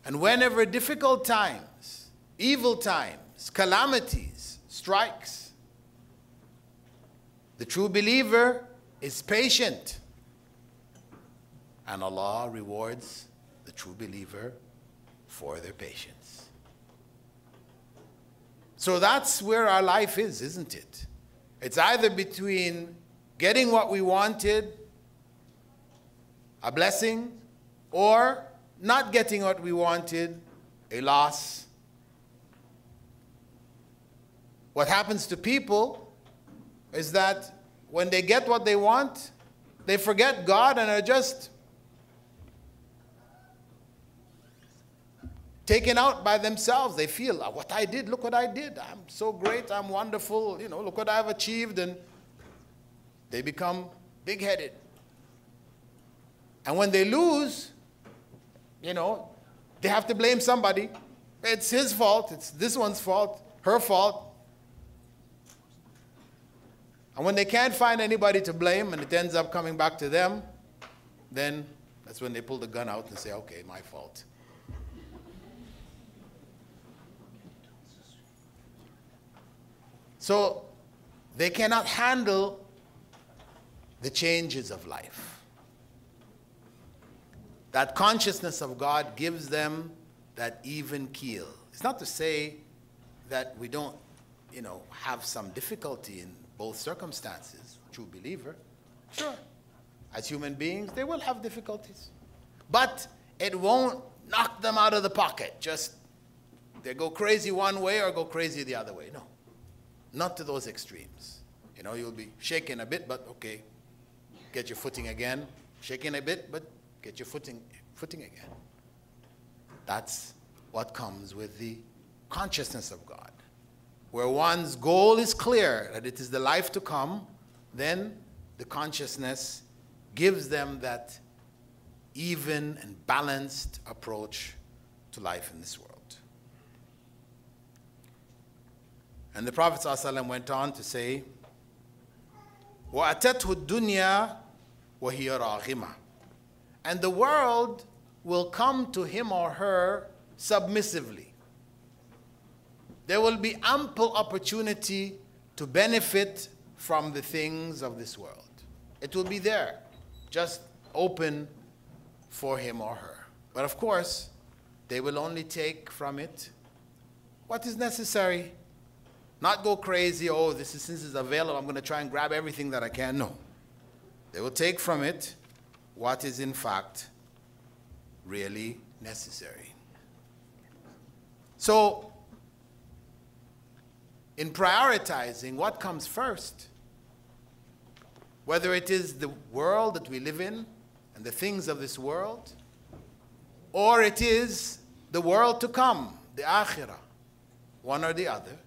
And whenever difficult times, evil times, calamities strikes, the true believer is patient. And Allah rewards the true believer for their patience. So that's where our life is, isn't it? It's either between getting what we wanted, a blessing, or not getting what we wanted, a loss. What happens to people is that when they get what they want, they forget God and are just taken out by themselves. They feel, what I did, look what I did. I'm so great, I'm wonderful, look what I've achieved. And they become big-headed. And when they lose, they have to blame somebody. It's his fault, it's this one's fault, her fault. And when they can't find anybody to blame and it ends up coming back to them, then that's when they pull the gun out and say, okay, my fault. So they cannot handle the changes of life. That consciousness of God gives them that even keel. It's not to say that we don't, have some difficulty in both circumstances. True believer, sure. As human beings, they will have difficulties. But it won't knock them out of the pocket. Just they go crazy one way or go crazy the other way. No, not to those extremes. You'll be shaking a bit, but okay, get your footing again. Shaking a bit, but get your footing again. That's what comes with the consciousness of God. Where one's goal is clear, that it is the life to come, then the consciousness gives them that even and balanced approach to life in this world. And the Prophet ﷺ went on to say, وَأَتَتْهُ الدُّنْيَا وَهِيَ رَاغِمَةٌ. And the world will come to him or her submissively. There will be ample opportunity to benefit from the things of this world. It will be there, just open for him or her. But of course, they will only take from it what is necessary. Not go crazy, since it's available, I'm going to try and grab everything that I can. No. They will take from it what is in fact really necessary. So, in prioritizing what comes first, whether it is the world that we live in and the things of this world, or it is the world to come, the akhirah, one or the other,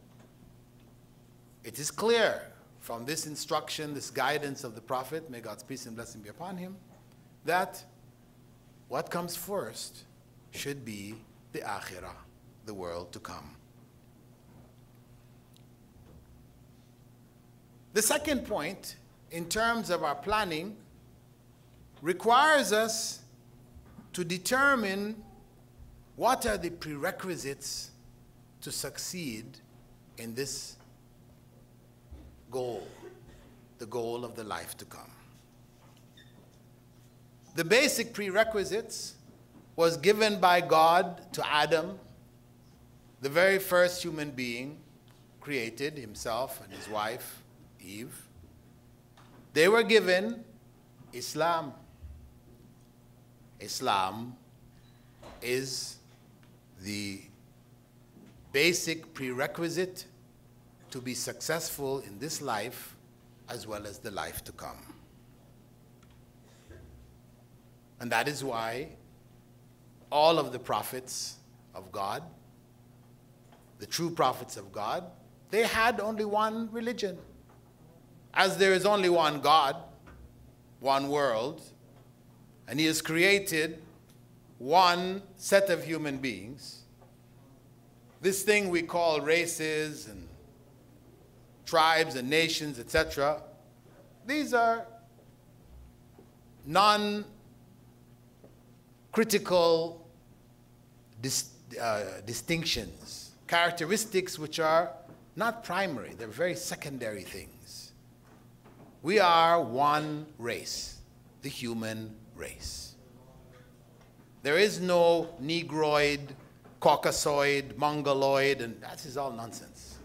it is clear from this instruction, this guidance of the Prophet, may God's peace and blessing be upon him, that what comes first should be the akhirah, the world to come. The second point, in terms of our planning, requires us to determine what are the prerequisites to succeed in this goal, the goal of the life to come. The basic prerequisites was given by God to Adam, the very first human being created, himself and his wife, Eve. They were given Islam. Islam is the basic prerequisite to be successful in this life as well as the life to come. And that is why all of the prophets of God, the true prophets of God, they had only one religion. As there is only one God, one world, and he has created one set of human beings, this thing we call races and tribes and nations, etc., these are non-critical distinctions, characteristics which are not primary, they're very secondary things. We are one race, the human race. There is no Negroid, Caucasoid, Mongoloid, and that is all nonsense.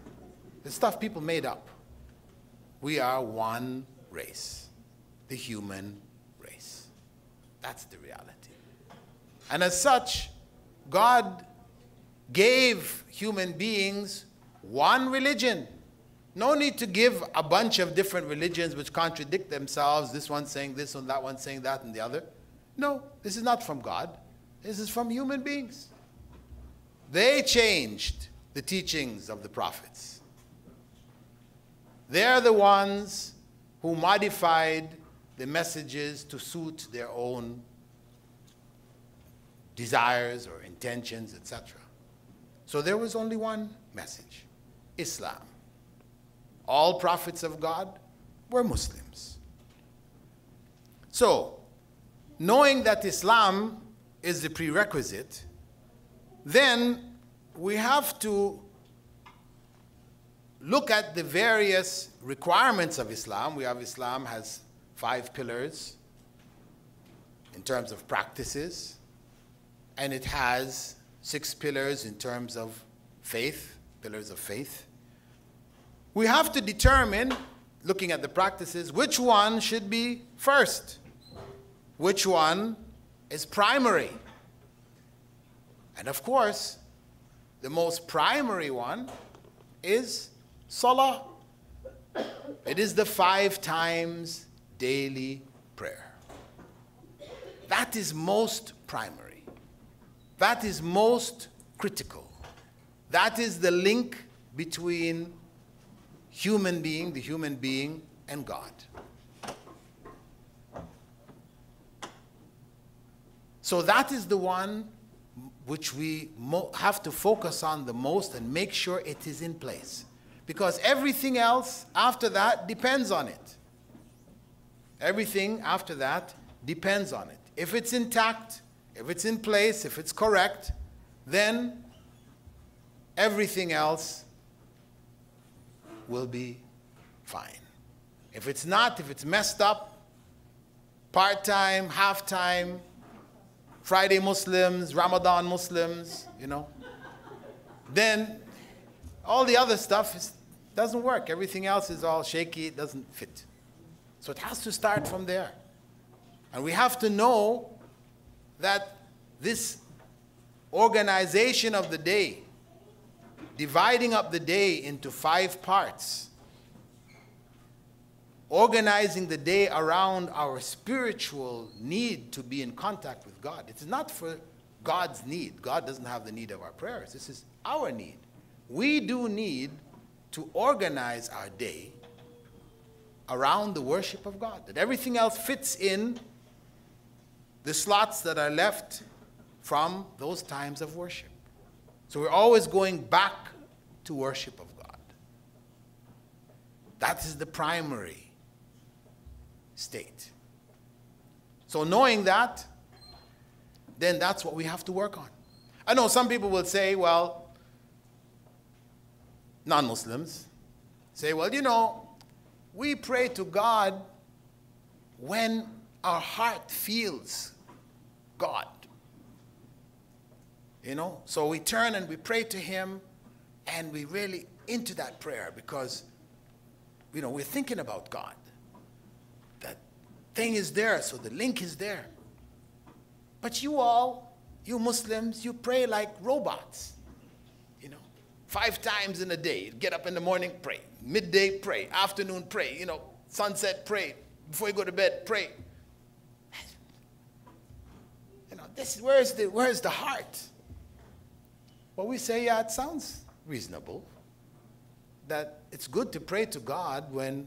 The stuff people made up. We are one race, the human race. That's the reality. And as such, God gave human beings one religion. No need to give a bunch of different religions which contradict themselves, this one saying this and that one saying that and the other. No, this is not from God. This is from human beings. They changed the teachings of the prophets. They're the ones who modified the messages to suit their own desires or intentions, etc. So there was only one message, Islam. All prophets of God were Muslims. So, knowing that Islam is the prerequisite, then we have to look at the various requirements of Islam. Islam has 5 pillars in terms of practices, and it has 6 pillars in terms of faith, pillars of faith. We have to determine, looking at the practices, which one should be first, which one is primary. And of course, the most primary one is Salah. It is the 5 times daily prayer. That is most primary. That is most critical. That is the link between the human being, and God. So that is the one which we have to focus on the most and make sure it is in place. Because everything else after that depends on it. Everything after that depends on it. If it's intact, if it's in place, if it's correct, then everything else will be fine. If it's not, if it's messed up, part-time, half-time, Friday Muslims, Ramadan Muslims, then all the other stuff doesn't work. Everything else is all shaky, it doesn't fit. So it has to start from there. And we have to know that this organization of the day, dividing up the day into 5 parts, organizing the day around our spiritual need to be in contact with God. It's not for God's need. God doesn't have the need of our prayers. This is our need. We do need to organize our day around the worship of God, that everything else fits in the slots that are left from those times of worship. So we're always going back to worship of God. That is the primary state. So knowing that, then that's what we have to work on. I know some people will say, well, non-Muslims say, well, we pray to God when our heart feels God. So we turn and we pray to Him, and we really into that prayer because, we're thinking about God. That thing is there, so the link is there. But you Muslims, you pray like robots. 5 times in a day. Get up in the morning, pray. Midday, pray. Afternoon, pray. Sunset, pray. Before you go to bed, pray. Where's the heart? Well, we say, yeah, it sounds reasonable. That it's good to pray to God when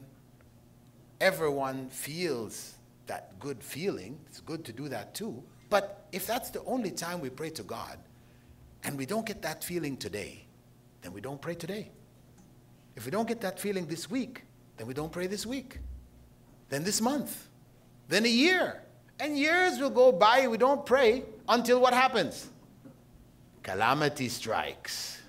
everyone feels that good feeling. It's good to do that too. But if that's the only time we pray to God, and we don't get that feeling today, then we don't pray today. If we don't get that feeling this week, then we don't pray this week. Then this month. Then a year. And years will go by, we don't pray until what happens? calamity strikes,